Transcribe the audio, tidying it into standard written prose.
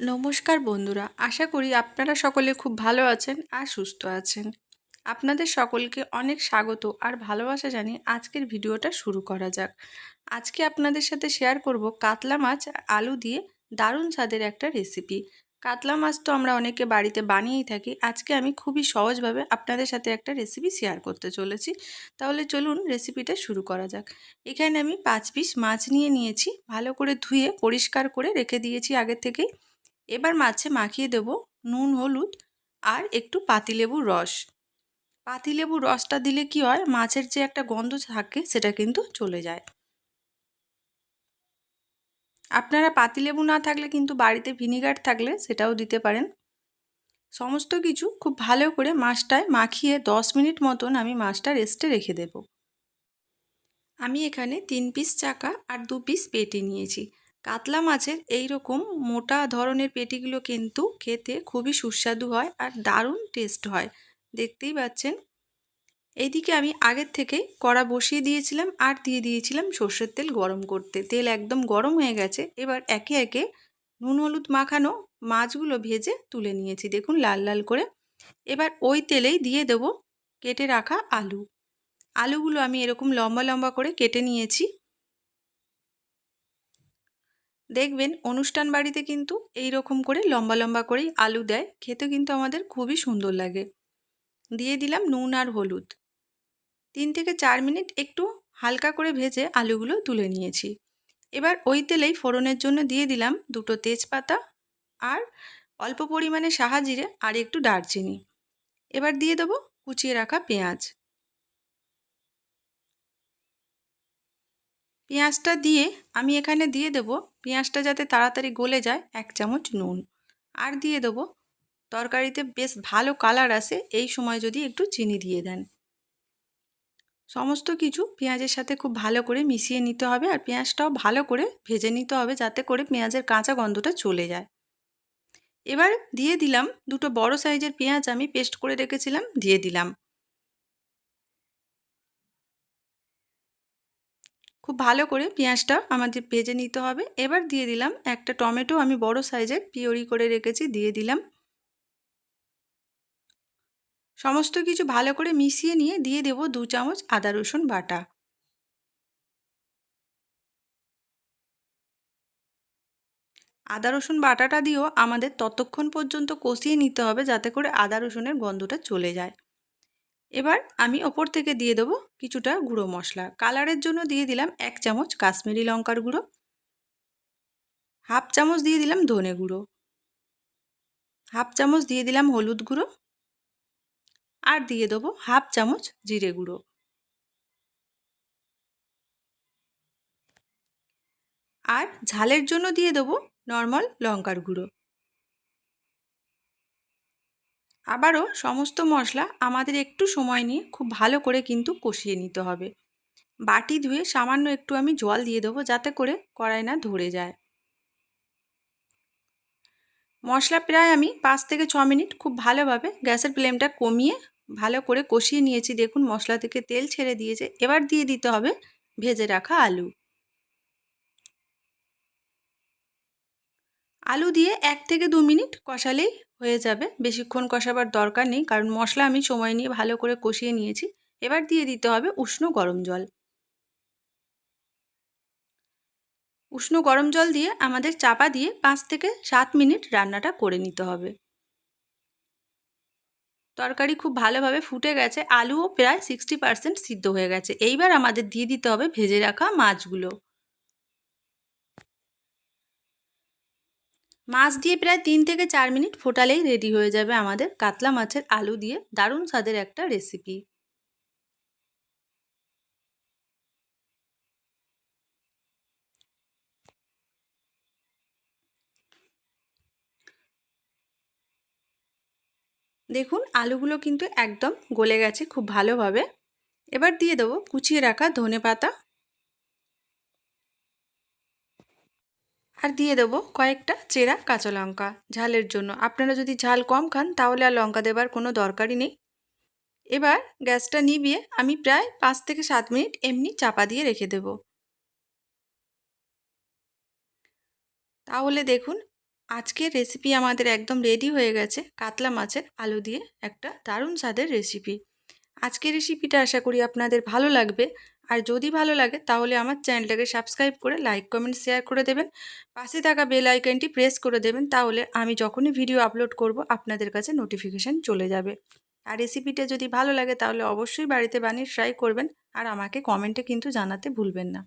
নমস্কার বন্ধুরা, আশা করি আপনারা সকলে খুব ভালো আছেন আর সুস্থ আছেন। আপনাদের সকলকে অনেক স্বাগত আর ভালোবাসা জানিয়ে আজকের ভিডিওটা শুরু করা যাক। আজকে আপনাদের সাথে শেয়ার করব কাতলা মাছ আর আলু দিয়ে দারুণ স্বাদের একটা রেসিপি। কাতলা মাছ তো আমরা অনেকে বাড়িতে বানিয়েই থাকি। আজকে আমি খুবই সহজভাবে আপনাদের সাথে একটা রেসিপি শেয়ার করতে চলেছি। তাহলে চলুন রেসিপিটা শুরু করা যাক। এখানে আমি 5 পিস মাছ নিয়ে নিয়েছি, ভালো করে ধুয়ে পরিষ্কার করে রেখে দিয়েছি আগে থেকেই। এবার মাছে মাখিয়ে দেব নুন, হলুদ আর একটু পাতিলেবুর রস। পাতিলেবুর রসটা দিলে কি হয়, মাছের যে একটা গন্ধ থাকে সেটা কিন্তু চলে যায়। আপনারা পাতিলেবু না থাকলে কিন্তু বাড়িতে ভিনিগার থাকলে সেটাও দিতে পারেন। সমস্ত কিছু খুব ভালো করে মাছটায় মাখিয়ে 10 মিনিট মতন আমি মাছটা রেস্টে রেখে দেব। আমি এখানে 3 পিস চাকা আর 2 পিস পেটি নিয়েছি। কাতলা মাছের এই রকম মোটা ধরনের পেটিগুলো কিন্তু খেতে খুবই সুস্বাদু হয় আর দারুণ টেস্ট হয়, দেখতেই পাচ্ছেন। এইদিকে আমি আগের থেকেই কড়া বসিয়ে দিয়েছিলাম আর দিয়ে দিয়েছিলাম সর্ষের তেল গরম করতে। তেল একদম গরম হয়ে গেছে। এবার একে একে নুন হলুদ মাখানো মাছগুলো ভেজে তুলে নিয়েছি, দেখুন লাল লাল করে। এবার ওই তেলেই দিয়ে দেবো কেটে রাখা আলু। আলুগুলো আমি এরকম লম্বা লম্বা করে কেটে নিয়েছি। দেখবেন অনুষ্ঠান বাড়িতে কিন্তু এই রকম করে লম্বা লম্বা করেই আলু দেয়, খেতে কিন্তু আমাদের খুবই সুন্দর লাগে। দিয়ে দিলাম নুন আর হলুদ। 3 থেকে 4 মিনিট একটু হালকা করে ভেজে আলুগুলো তুলে নিয়েছি। এবার ওই তেলেই ফোড়নের জন্য দিয়ে দিলাম 2টো তেজপাতা আর অল্প পরিমাণে সাহা জিরে আর একটু দারচিনি। এবার দিয়ে দেবো কুচিয়ে রাখা পেঁয়াজ। পেঁয়াজটা দিয়ে আমি এখানে দিয়ে দেবো, পেঁয়াজটা যাতে তাড়াতাড়ি গলে যায়, 1 চামচ নুন। আর দিয়ে দেবো, তরকারিতে বেশ ভালো কালার আসে এই সময় যদি একটু চিনি দিয়ে দেন। সমস্ত কিছু পেঁয়াজের সাথে খুব ভালো করে মিশিয়ে নিতে হবে আর পেঁয়াজটাও ভালো করে ভেজে নিতে হবে যাতে করে পেঁয়াজের কাঁচা গন্ধটা চলে যায়। এবার দিয়ে দিলাম 2টো বড় সাইজের পেঁয়াজ আমি পেস্ট করে রেখেছিলাম, দিয়ে দিলাম। খুব ভালো করে পেঁয়াজটা আমাদের ভেজে নিতে হবে। এবার দিয়ে দিলাম একটা টমেটো আমি বড় সাইজের পিউরি করে রেখেছি, দিয়ে দিলাম। সমস্ত কিছু ভালো করে মিশিয়ে নিয়ে দিয়ে দেব 2 চামচ আদা রসুন বাটা। আদা রসুন বাটাটা দিয়েও আমাদের ততক্ষণ পর্যন্ত কষিয়ে নিতে হবে যাতে করে আদা রসুনের গন্ধটা চলে যায়। এবার আমি ওপর থেকে দিয়ে দেবো কিছুটা গুঁড়ো মশলা। কালারের জন্য দিয়ে দিলাম 1 চামচ কাশ্মীরি লঙ্কার গুঁড়ো, হাফ চামচ দিয়ে দিলাম ধনে গুঁড়ো, হাফ চামচ দিয়ে দিলাম হলুদ গুঁড়ো আর দিয়ে দেবো হাফ চামচ জিরে গুঁড়ো। আর ঝালের জন্য দিয়ে দেবো নর্মাল লঙ্কার গুঁড়ো। আবারও সমস্ত মশলা আমাদের একটু সময় নিয়ে খুব ভালো করে কিন্তু কষিয়ে নিতে হবে। বাটি ধুয়ে সামান্য একটু আমি জল দিয়ে দেবো যাতে করে কড়াই না ধরে যায়। মশলা প্রায় আমি 5 থেকে 6 মিনিট খুব ভালোভাবে গ্যাসের ফ্লেমটা কমিয়ে ভালো করে কষিয়ে নিয়েছি। দেখুন মশলা থেকে তেল ছেড়ে দিয়েছে। এবার দিয়ে দিতে হবে ভেজে রাখা আলু। আলু দিয়ে 1 থেকে 2 মিনিট কষালেই হয়ে যাবে, বেশিক্ষণ কষাবার দরকার নেই কারণ মশলা আমি সময় নিয়ে ভালো করে কষিয়ে নিয়েছি। এবার দিয়ে দিতে হবে উষ্ণ গরম জল। উষ্ণ গরম জল দিয়ে আমাদের চাপা দিয়ে 5 থেকে 7 মিনিট রান্নাটা করে নিতে হবে। তরকারি খুব ভালোভাবে ফুটে গেছে, আলুও প্রায় 60% সিদ্ধ হয়ে গেছে। এইবার আমাদের দিয়ে দিতে হবে ভেজে রাখা মাছগুলো। মাছ দিয়ে প্রায় 3 থেকে 4 মিনিট ফোটালেই রেডি হয়ে যাবে আমাদের কাতলা মাছের আলু দিয়ে দারুণ স্বাদের একটা রেসিপি। দেখুন আলুগুলো কিন্তু একদম গলে গেছে খুব ভালোভাবে। এবার দিয়ে দেবো কুচিয়ে রাখা ধনেপাতা আর দিয়ে দেবো কয়েকটা চেরা কাঁচা লঙ্কা ঝালের জন্য। আপনারা যদি ঝাল কম খান তাহলে আর লঙ্কা দেবার কোনো দরকারই নেই। এবার গ্যাসটা নিভিয়ে আমি প্রায় 5 থেকে 7 মিনিট এমনি চাপা দিয়ে রেখে দেব। তাহলে দেখুন আজকের রেসিপি আমাদের একদম রেডি হয়ে গেছে, কাতলা মাছের আলু দিয়ে একটা দারুণ স্বাদের রেসিপি। আজকের রেসিপিটা আশা করি আপনাদের ভালো লাগবে। আর যদি ভালো লাগে তাহলে আমার চ্যানেলটাকে সাবস্ক্রাইব করে লাইক কমেন্ট শেয়ার করে দেবেন। পাশে থাকা বেল আইকনটি প্রেস করে দেবেন, তাহলে আমি যখনই ভিডিও আপলোড করব আপনাদের কাছে নোটিফিকেশান চলে যাবে। আর রেসিপিটা যদি ভালো লাগে তাহলে অবশ্যই বাড়িতে বানিয়ে ট্রাই করবেন, আর আমাকে কমেন্টে কিন্তু জানাতে ভুলবেন না।